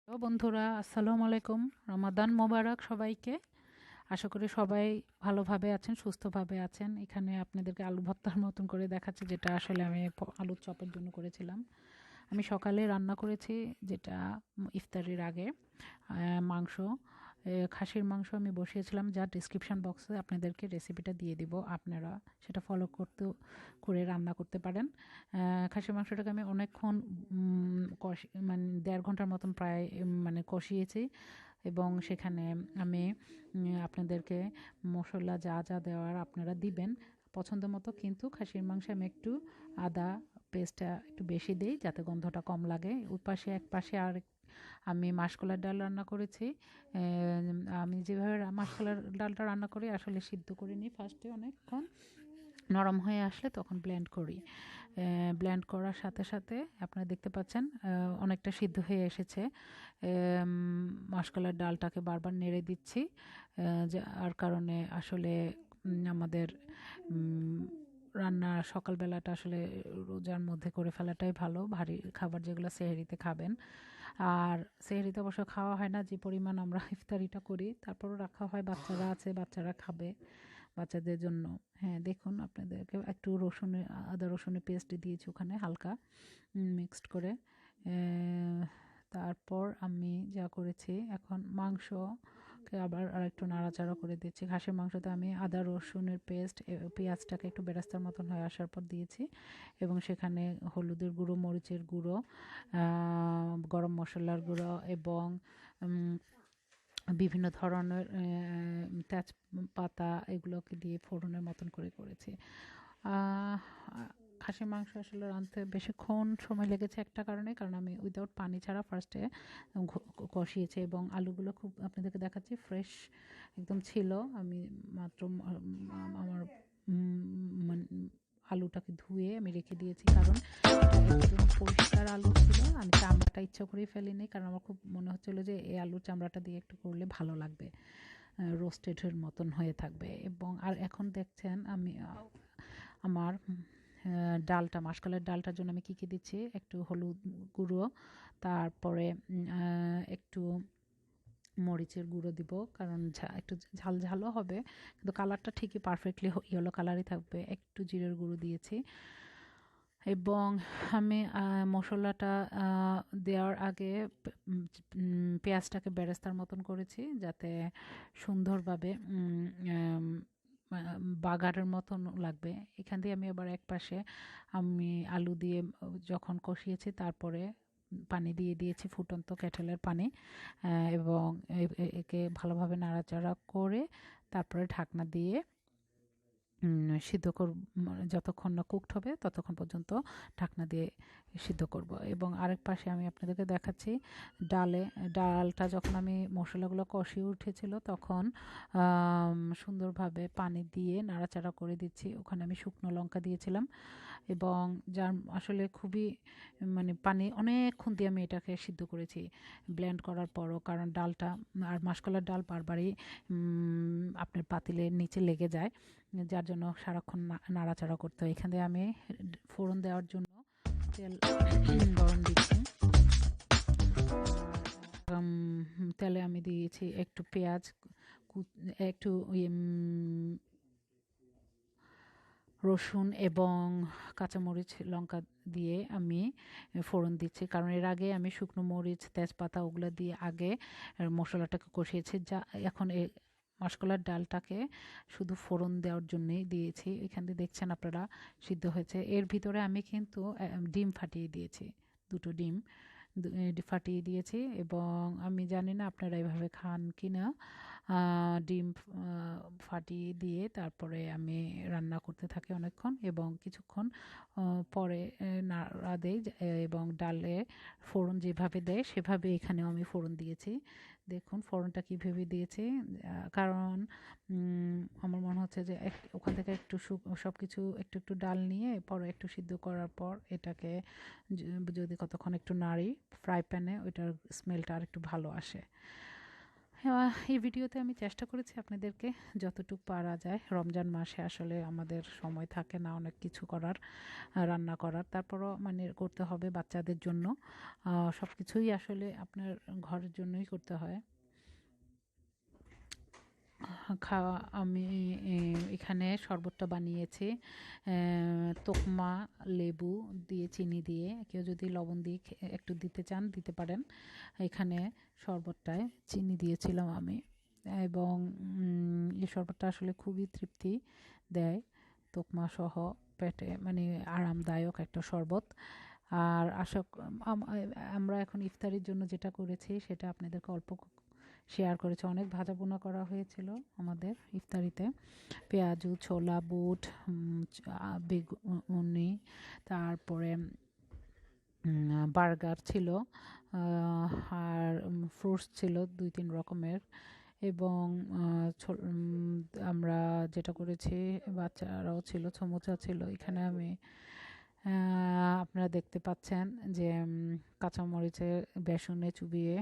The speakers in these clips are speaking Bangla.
তো বন্ধুরা, আসসালামু আলাইকুম। রমাদান মোবারক সবাইকে। আশা করি সবাই ভালোভাবে আছেন, সুস্থভাবে আছেন। এখানে আপনাদেরকে আলু ভর্তার মতন করে দেখাচ্ছে, যেটা আসলে আমি আলুর চপের জন্য করেছিলাম। আমি সকালে রান্না করেছি, যেটা ইফতারির আগে মাংস, খাসির মাংস আমি বসিয়েছিলাম, যা ডিসক্রিপশন বক্সে আপনাদেরকে রেসিপিটা দিয়ে দিব। আপনারা সেটা ফলো করে রান্না করতে পারেন। খাসির মাংসটাকে আমি অনেকক্ষণ মানে 1.5 ঘন্টার মতন প্রায় মানে কষিয়েছি, এবং সেখানে আমি আপনাদেরকে মশলা যা যা দেওয়ার আপনারা দিবেন পছন্দ মতো। কিন্তু খাসির মাংসে আমি একটু আদা পেস্টটা একটু বেশি দিই, যাতে গন্ধটা কম লাগে। ওই পাশে এক পাশে আর আমি মাসকলাইর ডাল রান্না করেছি। আমি যেভাবে মাসকলাইর ডালটা রান্না করি, আসলে সিদ্ধ করে নিই ফার্স্টে, অনেকক্ষণ নরম হয়ে আসলে তখন ব্লেন্ড করি। ব্লেন্ড করার সাথে সাথে আপনারা দেখতে পাচ্ছেন অনেকটা সিদ্ধ হয়ে এসেছে। মাসকলাইর ডালটাকে বারবার নেড়ে দিচ্ছি, যার কারণে আসলে আমাদের রান্না সকালবেলাটা আসলে রোজার মধ্যে করে ফেলাটাই ভালো। ভারী খাবার যেগুলো সেহরিতে খাবেন, আর সেহরিতে অবশ্য খাওয়া হয় না যে পরিমাণ আমরা ইফতারিটা করি, তারপরও রাখা হয়। বাচ্চারা আছে, বাচ্চারা খাবে, বাচ্চাদের জন্য। হ্যাঁ, দেখুন আপনাদেরকে একটু আদা রসুনের পেস্ট দিয়েছি ওখানে হালকা মিক্সড করে। তারপর আমি যা করেছি, এখন মাংসকে আবার আরেকটু নাড়াচাড়া করে দিচ্ছি। খাসির মাংসতে আমি আদা রসুনের পেস্ট, পেঁয়াজটাকে একটু বেরেস্তার মতন হয়ে আসার পর দিয়েছি, এবং সেখানে হলুদের গুঁড়ো, মরিচের গুঁড়ো, গরম মশলার গুঁড়ো, এবং বিভিন্ন ধরনের তেজপাতা, এগুলোকে দিয়ে ফোড়নের মতন করে করেছি। আহ, খাসির মাংস আসলে রাঁধতে বেশিক্ষণ সময় লেগেছে একটা কারণে, কারণ আমি উইদাউট পানি ছাড়া ফার্স্টে কষিয়েছি, এবং আলুগুলো খুব আপনাদেরকে দেখাচ্ছি ফ্রেশ একদম ছিল। আমি মাত্র আমার মানে আলুটাকে ধুয়ে আমি রেখে দিয়েছি, কারণ এটা একদম পরিষ্কার আলু ছিল। আমি চামড়াটা ইচ্ছা করেই ফেলিনি, কারণ আমার খুব মনে হচ্ছিল যে এই আলুর চামড়াটা দিয়ে একটু করলে ভালো লাগবে, রোস্টেডের মতন হয়ে থাকবে। এবং আর এখন দেখছেন আমি আমার ডালটা, মাসকলাইয়ের ডালটার জন্য আমি কী কী দিচ্ছি, একটু হলুদ গুঁড়ো, তারপরে একটু মরিচের গুঁড়ো দিব, কারণ একটু ঝাল ঝালও হবে, কিন্তু কালারটা ঠিকই পারফেক্টলি ইয়েলো কালারই থাকবে। একটু জিরের গুঁড়ো দিয়েছি, এবং আমি মশলাটা দেওয়ার আগে পেঁয়াজটাকে বেরেস্তার মতন করেছি, যাতে সুন্দরভাবে বাগারের মতন লাগবে। এখান দিয়ে আমি আবার এক পাশে আমি আলু দিয়ে যখন কষিয়েছি, তারপরে পানি দিয়ে দিয়েছি, ফুটন্ত কেটেলের পানি, এবং একে ভালোভাবে নাড়াচাড়া করে তারপরে ঢাকনা দিয়ে সিদ্ধ করব। যতক্ষণ না কুকড হবে ততক্ষণ পর্যন্ত ঢাকনা দিয়ে সিদ্ধ করব। এবং আরেক পাশে আমি আপনাদেরকে দেখাচ্ছি, ডালটা যখন আমি মশলাগুলো কষিয়ে উঠেছিল, তখন সুন্দরভাবে পানি দিয়ে নাড়াচাড়া করে দিচ্ছি। ওখানে আমি শুকনো লঙ্কা দিয়েছিলাম, এবং যার আসলে খুবই মানে পানি অনেকক্ষণ দিয়ে আমি এটাকে সিদ্ধ করেছি ব্লেন্ড করার পরও, কারণ ডালটা আর মাসকলাইর ডাল বারবারই আপনার পাতিলের নিচে লেগে যায়, যার জন্য সারাক্ষণ নাড়াচাড়া করতে হয়। এখানে আমি ফোড়ন দেওয়ার জন্য তেল গরম দিচ্ছি। তেলে আমি দিয়েছি একটু পেঁয়াজ, একটু রসুন এবং কাঁচামরিচ, লঙ্কা দিয়ে আমি ফোড়ন দিচ্ছি, কারণ এর আগে আমি শুকনো মরিচ, তেজপাতা ওগুলো দিয়ে আগে মশলাটাকে কষিয়েছি। যা এখন মাসকলাইর ডালটাকে শুধু ফোড়ন দেওয়ার জন্যই দিয়েছি। এখান দিয়ে দেখছেন আপনারা সিদ্ধ হয়েছে। এর ভিতরে আমি কিন্তু ডিম ফাটিয়ে দিয়েছি, 2টো ডিম ফাটিয়ে দিয়েছি, এবং আমি জানি না আপনারা এভাবে খান কি না। ডিম ফাটিয়ে দিয়ে তারপরে আমি রান্না করতে থাকি অনেকক্ষণ, এবং কিছুক্ষণ পরে নাড়া দেই, এবং ডালে ফোড়ন যেভাবে দেয় সেভাবে এখানেও আমি ফোড়ন দিয়েছি। দেখুন ফোড়নটা কীভাবে দিয়েছি, কারণ আমার মনে হচ্ছে যে ওখান থেকে একটু সব কিছু একটু একটু ডাল নিয়ে পরে একটু সিদ্ধ করার পর এটাকে যদি কতক্ষণ একটু নাড়ি ফ্রাই প্যানে, ওইটার স্মেলটা আর একটু ভালো আসে। এই ভিডিওতে আমি চেষ্টা করেছি আপনাদেরকে যতটুকু পারা যায়, রমজান মাসে আসলে আমাদের সময় থাকে না অনেক কিছু করার, রান্না করার, তারপরও মানে করতে হবে বাচ্চাদের জন্য। সব কিছুই আসলে আপনার ঘরের জন্যই করতে হয়। খাওয়া আমি এখানে শরবতটা বানিয়েছি তোকমা লেবু দিয়ে, চিনি দিয়ে। কেউ যদি লবণ দিয়ে একটু দিতে চান দিতে পারেন। এখানে শরবতটায় চিনি দিয়েছিলাম আমি, এবং এই শরবতটা আসলে খুবই তৃপ্তি দেয়, তোকমা সহ পেটে, মানে আরামদায়ক একটা শরবত। আর আমরা এখন ইফতারির জন্য যেটা করেছি সেটা আপনাদেরকে অল্প শেয়ার করেছি। অনেক ভাজাপোনা করা হয়েছিল আমাদের ইফতারিতে, পেঁয়াজু, ছোলা, বুট, বেগুনি, তারপরে বার্গার ছিল, আর ফ্রুটস ছিল 2-3 রকমের। এবং আমরা যেটা করেছি, বাচ্চারাও ছিল, সমুচা ছিল এখানে। আমি আপনারা দেখতে পাচ্ছেন যে কাঁচামরিচের বেসনে চুবিয়ে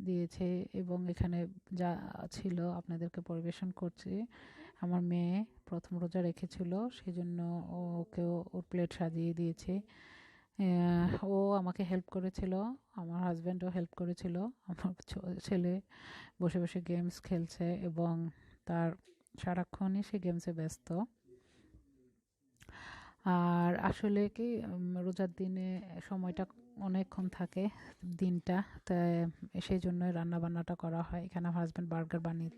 দিয়েছে, এবং এখানে যা ছিল আপনাদেরকে পরিবেশন করছি। আমার মেয়ে প্রথম রোজা রেখেছিল, সেই জন্য ওকেও ওর প্লেট সাজিয়ে দিয়েছি। ও আমাকে হেল্প করেছিল, আমার হাজব্যান্ডও হেল্প করেছিল। আমার ছেলে বসে বসে গেমস খেলছে এবং তার সারাক্ষণই সে গেমসে ব্যস্ত। আর আসলে কি রোজার দিনে সময়টা অনেকক্ষণ থাকে দিনটা, তাই সেই জন্যই রান্না বান্নাটা করা হয়। এখানে আমার হাজব্যান্ড বার্গার বানিয়ে